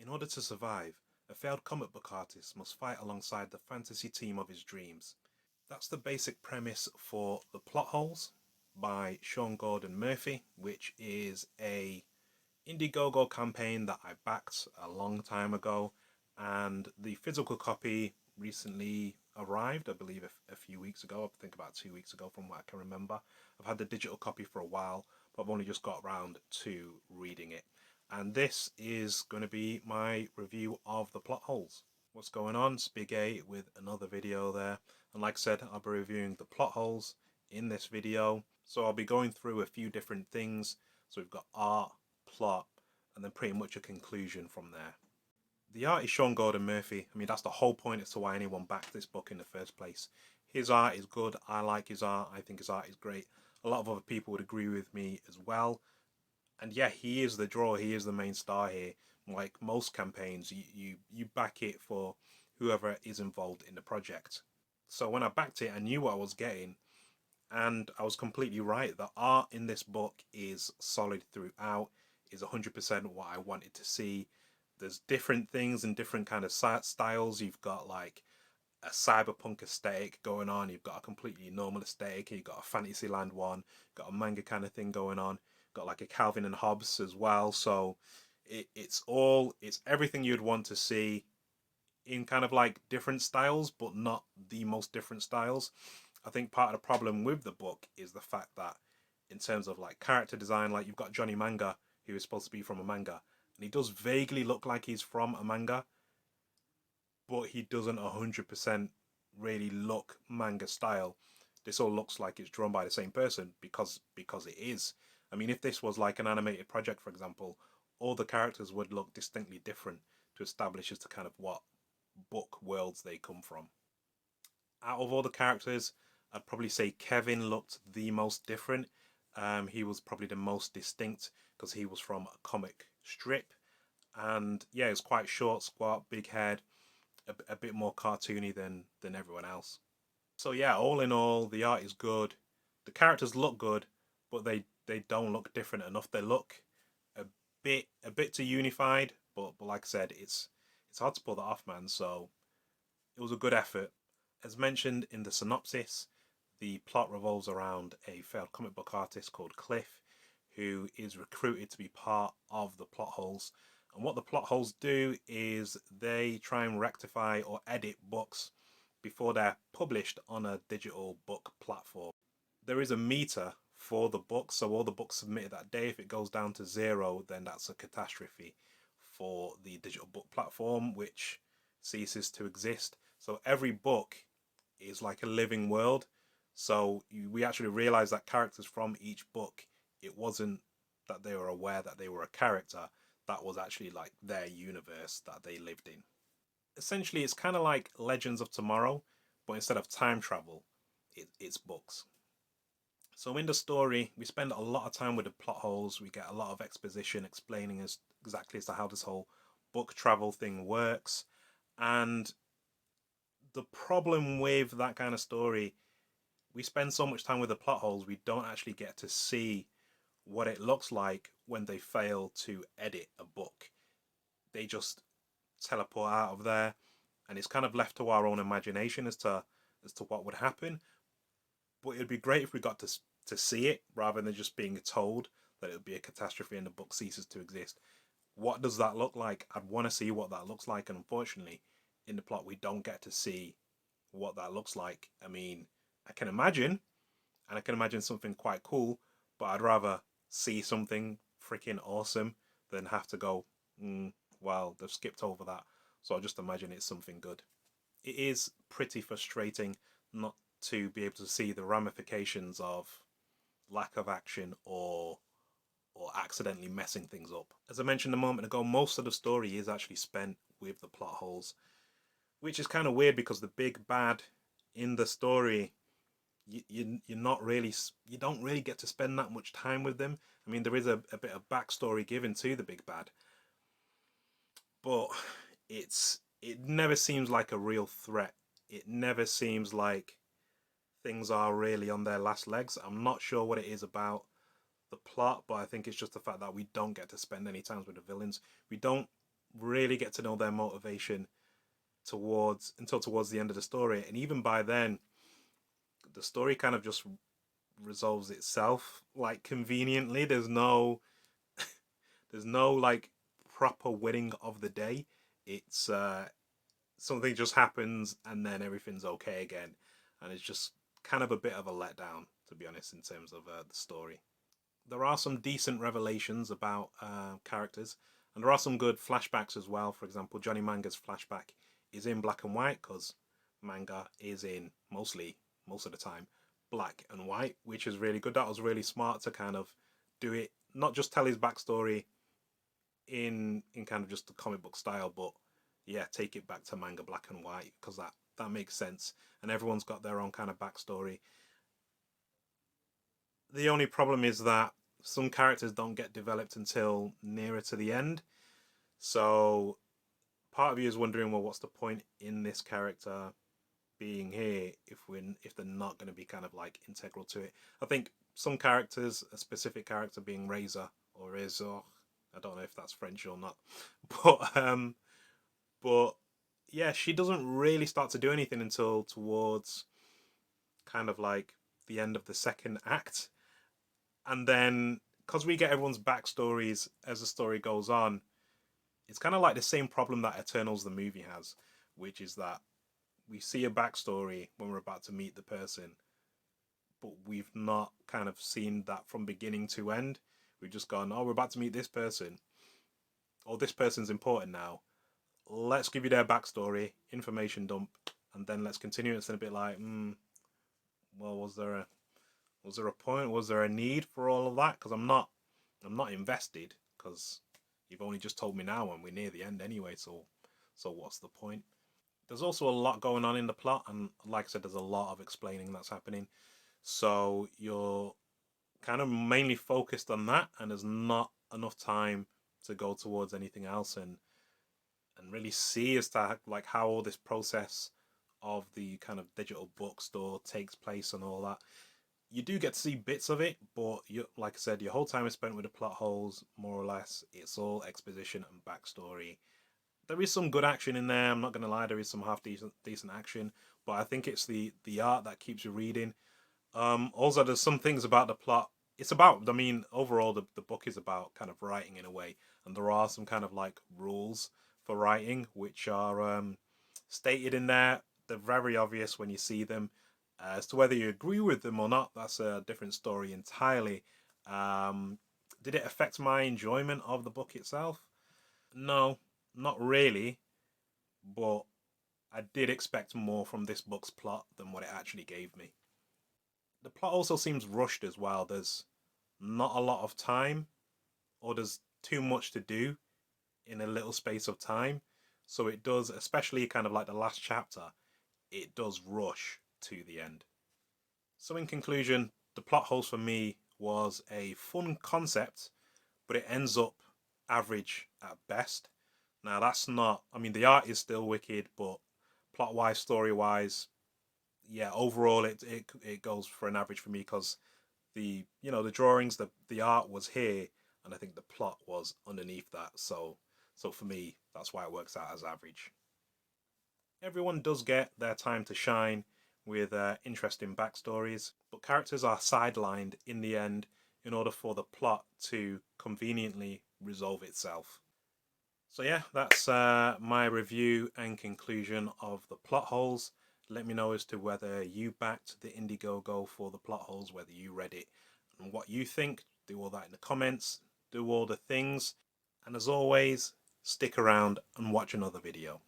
In order to survive, a failed comic book artist must fight alongside the fantasy team of his dreams. That's the basic premise for The Plot Holes by Sean Gordon Murphy, which is a Indiegogo campaign that I backed a long time ago, and the physical copy recently arrived, I believe a few weeks ago, I think about 2 weeks ago from what I can remember. I've had the digital copy for a while, but I've only just got around to reading it. And this is going to be my review of The Plot Holes. What's going on? It's Big A with another video there. And like I said, I'll be reviewing The Plot Holes in this video. So I'll be going through a few different things. So we've got art, plot, and then pretty much a conclusion from there. The art is Sean Gordon Murphy. I mean, that's the whole point as to why anyone backed this book in the first place. His art is good. I like his art. I think his art is great. A lot of other people would agree with me as well. And yeah, he is the draw. He is the main star here. Like most campaigns, you back it for whoever is involved in the project. So when I backed it, I knew what I was getting. And I was completely right. The art in this book is solid throughout, is 100% what I wanted to see. There's different things and different kind of styles. You've got like a cyberpunk aesthetic going on. You've got a completely normal aesthetic. You've got a Fantasyland one. Got a manga kind of thing going on. Got like a Calvin and Hobbes as well. So it's everything you'd want to see in kind of like different styles, but not the most different styles. I think part of the problem with the book is the fact that in terms of like character design, like you've got Johnny Manga, who is supposed to be from a manga, and he does vaguely look like he's from a manga, but he doesn't 100% really look manga style. This all looks like it's drawn by the same person because it is. I mean, if this was like an animated project, for example, all the characters would look distinctly different to establish as to kind of what book worlds they come from. Out of all the characters, I'd probably say Kevin looked the most different. He was probably the most distinct because he was from a comic strip. And yeah, he's quite short, squat, big head, a bit more cartoony than everyone else. So yeah, all in all, the art is good. The characters look good, but they don't look different enough. They look a bit too unified, but like I said, it's hard to pull that off, man. So it was a good effort. As mentioned in the synopsis, the plot revolves around a failed comic book artist called Cliff, who is recruited to be part of the plot holes. And what the plot holes do is they try and rectify or edit books before they're published on a digital book platform. There is a meter for the book, so all the books submitted that day, if it goes down to 0, then that's a catastrophe for the digital book platform, which ceases to exist. So every book is like a living world. So we actually realize that characters from each book, it wasn't that they were aware that they were a character. That was actually like their universe that they lived in. Essentially, it's kind of like Legends of Tomorrow, but instead of time travel, it's books. So in the story, we spend a lot of time with the plot holes. We get a lot of exposition explaining as exactly as to how this whole book travel thing works. And the problem with that kind of story, we spend so much time with the plot holes, we don't actually get to see what it looks like when they fail to edit a book. They just teleport out of there, and it's kind of left to our own imagination as to what would happen. But it'd be great if we got to see it rather than just being told that it would be a catastrophe and the book ceases to exist. What does that look like? I'd want to see what that looks like, and unfortunately, in the plot, we don't get to see what that looks like. I mean, I can imagine, and I can imagine something quite cool, but I'd rather see something freaking awesome than have to go, well, they've skipped over that. So I'll just imagine it's something good. It is pretty frustrating not to be able to see the ramifications of lack of action or accidentally messing things up. As I mentioned a moment ago, most of the story is actually spent with the plot holes, which is kind of weird because the big bad in the story, you're not really, you don't really get to spend that much time with them. I mean, there is a bit of backstory given to the big bad, but it never seems like a real threat. It never seems like things are really on their last legs. I'm not sure what it is about the plot, but I think it's just the fact that we don't get to spend any time with the villains. We don't really get to know their motivation towards the end of the story. And even by then, the story kind of just resolves itself like conveniently. There's no like proper winning of the day. It's something just happens and then everything's okay again, and it's just kind of a bit of a letdown, to be honest, in terms of the story. There are some decent revelations about characters, and there are some good flashbacks as well. For example, Johnny Manga's flashback is in black and white because manga is in most of the time black and white, which is really good. That was really smart to kind of do it, not just tell his backstory in kind of just the comic book style, but yeah, take it back to manga black and white because that makes sense. And everyone's got their own kind of backstory. The only problem is that some characters don't get developed until nearer to the end. So part of you is wondering, well, what's the point in this character being here if they're not going to be kind of like integral to it? I think some characters, a specific character being Razor or Razor, I don't know if that's French or not, but yeah, she doesn't really start to do anything until towards kind of like the end of the second act, and then because we get everyone's backstories as the story goes on, it's kind of like the same problem that Eternals the movie has, which is that we see a backstory when we're about to meet the person, but we've not kind of seen that from beginning to end. We've just gone, oh, we're about to meet this person, or this person's important now. Let's give you their backstory, information dump, and then let's continue. It's a bit like, well, was there a point? Was there a need for all of that? Because I'm not invested because you've only just told me now, and we're near the end anyway. So what's the point? There's also a lot going on in the plot, and like I said, there's a lot of explaining that's happening. So you're kind of mainly focused on that, and there's not enough time to go towards anything else and really see as to like how all this process of the kind of digital bookstore takes place and all that. You do get to see bits of it, but like I said, your whole time is spent with the plot holes, more or less. It's all exposition and backstory. There is some good action in there. I'm not gonna lie, there is some half decent action, but I think it's the art that keeps you reading. Also, there's some things about the plot. It's about, I mean, overall, the book is about kind of writing in a way, and there are some kind of like rules for writing which are stated in there. They're very obvious when you see them. As to whether you agree with them or not, that's a different story entirely. Um, did it affect my enjoyment of the book itself? No, not really, but I did expect more from this book's plot than what it actually gave me. The plot also seems rushed as well. There's not a lot of time, or there's too much to do in a little space of time. So it does, especially kind of like the last chapter, it does rush to the end. So, in conclusion, the plot holes for me was a fun concept, but it ends up average at best. Now, that's not, I mean, the art is still wicked, but plot wise, story wise, yeah, overall it goes for an average for me because the drawings, the art was here, and I think the plot was underneath that. So for me, that's why it works out as average. Everyone does get their time to shine with interesting backstories, but characters are sidelined in the end in order for the plot to conveniently resolve itself. So yeah, that's my review and conclusion of the plot holes. Let me know as to whether you backed the Indiegogo for the plot holes, whether you read it, and what you think. Do all that in the comments. Do all the things. And as always, stick around and watch another video.